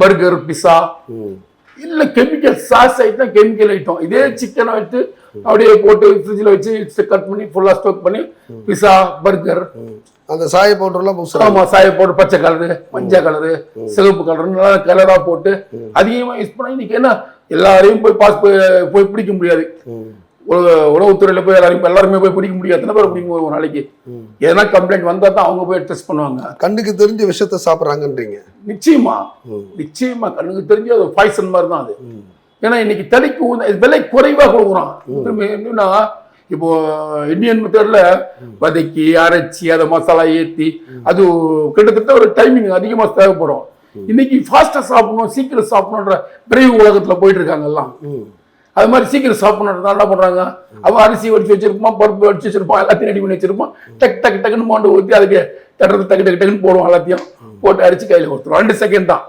Burger, pizza, இல்ல chemical sauce item, chemical item. இதே சிக்கனை வச்சு அப்படியே போட்டு ஃப்ரிட்ஜில் வச்சு கட் பண்ணி ஃபுல்லா ஸ்டோக் பண்ணி பிஸா, பர்கர், அந்த சாய பவுடர்லாம் பூசுறாங்க. ஆமா, சாய பவுடர், பச்சை கலரு, மஞ்சள் கலரு, சிவப்பு கலர், நல்லா கலரா போட்டு அதிகமா யூஸ் பண்ணா இன்னைக்கு என்ன எல்லாரையும் போய் பிடிக்க முடியாது. உணவுத்துறையில போய் எல்லாருமே போய் பிடிக்க முடியாது. எத்தனை பேர் பிடிக்கும் ஒரு நாளைக்கு? எதனா கம்ப்ளைண்ட் வந்தா தான் அவங்க போய் டெஸ்ட் பண்ணுவாங்க. கண்ணுக்கு தெரிஞ்ச விஷயத்த சாப்பிட்றாங்கன்றீங்க. நிச்சயமா நிச்சயமா கண்ணுக்கு தெரிஞ்ச ஒரு பாய்சன் மாதிரி தான் அது. ஏன்னா இன்னைக்கு தலைக்கு விலை குறைவா கொடுக்குறான். என்னன்னா இப்போ இந்தியன் மெத்தட்ல வதக்கி அரைச்சி அதை மசாலா ஏற்றி அது கிட்டத்தட்ட ஒரு டைமிங் அதிகமா தேவைப்படும். இன்னைக்கு ஃபாஸ்டா சாப்பிடணும், சீக்கிரம் சாப்பிடணுன்ற விரைவு உலகத்துல போயிட்டு இருக்காங்க எல்லாம். அது மாதிரி சீக்கிரம் சாப்பிடணும் என்ன பண்றாங்க, அவன் அரிசி வடிச்சு வச்சிருப்பான், பருப்பு வடிச்சு வச்சிருப்பான், எல்லாத்தையும் ரெடி பண்ணி வச்சிருப்பான். டக்குன்னு மாண்டு ஊற்றி அதுக்கு டக்கு டக்குன்னு போடுவான். எல்லாத்தையும் போட்டு அடிச்சு கையில கொடுத்துருவோம். 2 செகண்ட் தான்.